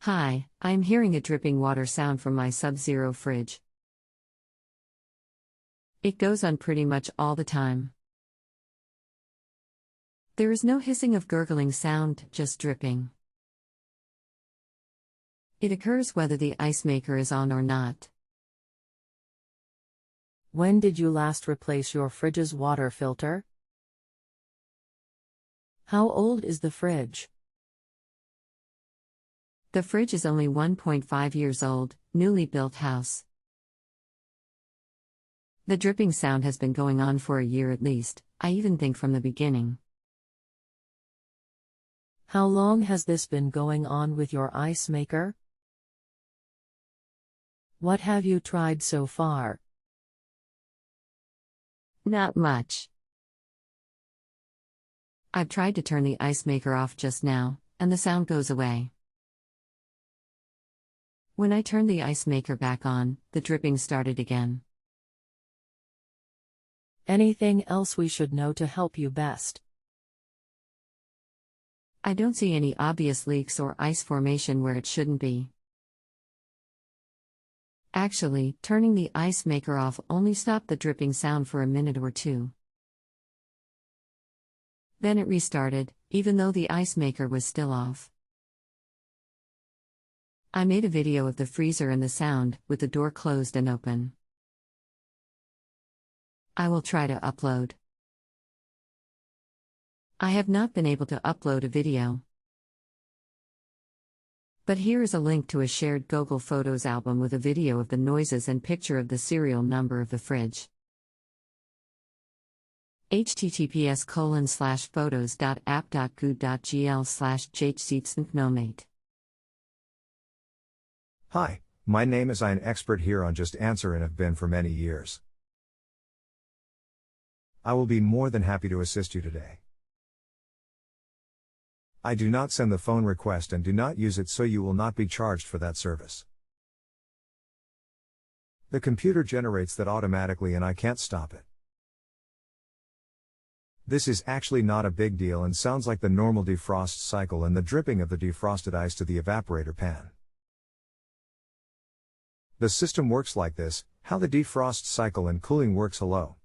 Hi, I'm hearing a dripping water sound from my Sub-Zero fridge. It goes on pretty much all the time. There is no hissing of gurgling sound, just dripping. It occurs whether the ice maker is on or not. When did you last replace your fridge's water filter? How old is the fridge? The fridge is only 1.5 years old, newly built house. The dripping sound has been going on for a year at least, I even think from the beginning. How long has this been going on with your ice maker? What have you tried so far? Not much. I've tried to turn the ice maker off just now, and the sound goes away. When I turned the ice maker back on, the dripping started again. Anything else we should know to help you best? I don't see any obvious leaks or ice formation where it shouldn't be. Actually, turning the ice maker off only stopped the dripping sound for a minute or two. Then it restarted, even though the ice maker was still off. I made a video of the freezer and the sound, with the door closed and open. I will try to upload. I have not been able to upload a video. But here is a link to a shared Google Photos album with a video of the noises and picture of the serial number of the fridge. https://photos.app.goo.gl/JustAnswer. Hi, my name is I'm expert here on Just Answer and have been for many years. I will be more than happy to assist you today. I do not send the phone request and do not use it, so you will not be charged for that service. The computer generates that automatically and I can't stop it. This is actually not a big deal and sounds like the normal defrost cycle and the dripping of the defrosted ice to the evaporator pan. The system works like this. How the defrost cycle and cooling works. Hello.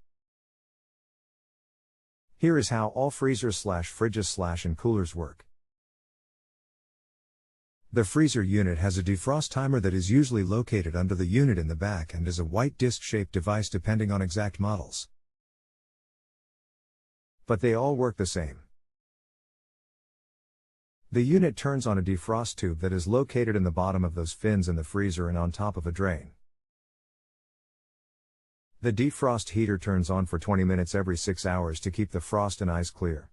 Here is how all freezers/fridges/ and coolers work. The freezer unit has a defrost timer that is usually located under the unit in the back and is a white disc-shaped device depending on exact models. But they all work the same. The unit turns on a defrost tube that is located in the bottom of those fins in the freezer and on top of a drain. The defrost heater turns on for 20 minutes every 6 hours to keep the frost and ice clear.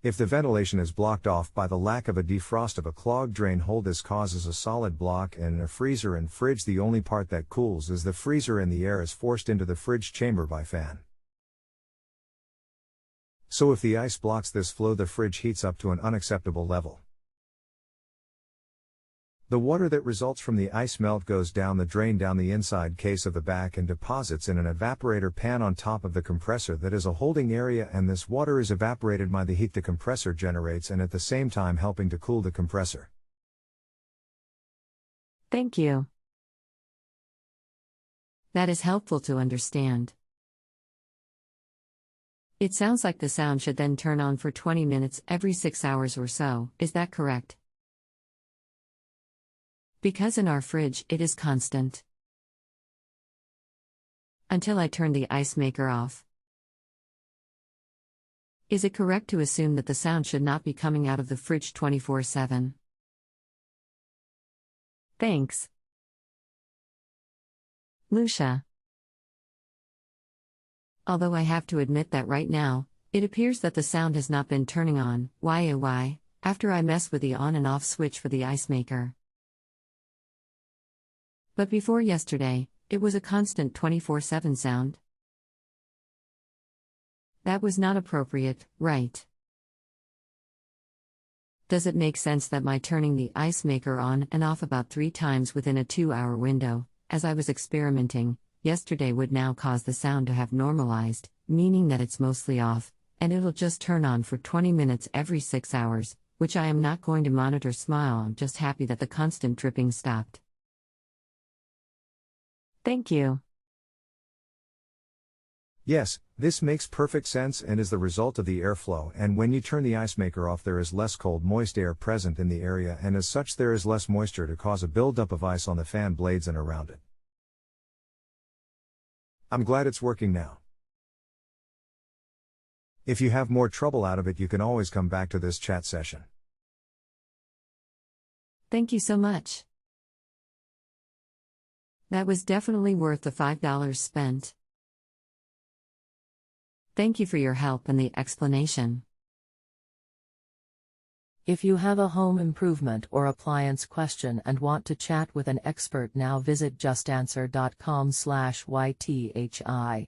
If the ventilation is blocked off by the lack of a defrost of a clogged drain hole, this causes a solid block, and in a freezer and fridge the only part that cools is the freezer and the air is forced into the fridge chamber by fan. So if the ice blocks this flow, the fridge heats up to an unacceptable level. The water that results from the ice melt goes down the drain down the inside case of the back and deposits in an evaporator pan on top of the compressor that is a holding area, and this water is evaporated by the heat the compressor generates and at the same time helping to cool the compressor. Thank you. That is helpful to understand. It sounds like the sound should then turn on for 20 minutes every 6 hours or so, is that correct? Because in our fridge it is constant. Until I turn the ice maker off. Is it correct to assume that the sound should not be coming out of the fridge 24/7? Thanks. Lucia. Although I have to admit that right now, it appears that the sound has not been turning on, why, after I mess with the on and off switch for the ice maker. But before yesterday, it was a constant 24/7 sound. That was not appropriate, right? Does it make sense that my turning the ice maker on and off about 3 times within a 2-hour window, as I was experimenting, yesterday would now cause the sound to have normalized, meaning that it's mostly off, and it'll just turn on for 20 minutes every 6 hours, which I am not going to monitor. Smile, I'm just happy that the constant dripping stopped. Thank you. Yes, this makes perfect sense and is the result of the airflow, and when you turn the ice maker off there is less cold moist air present in the area, and as such there is less moisture to cause a buildup of ice on the fan blades and around it. I'm glad it's working now. If you have more trouble out of it, you can always come back to this chat session. Thank you so much. That was definitely worth the $5 spent. Thank you for your help and the explanation. If you have a home improvement or appliance question and want to chat with an expert now, visit justanswer.com/YTHI.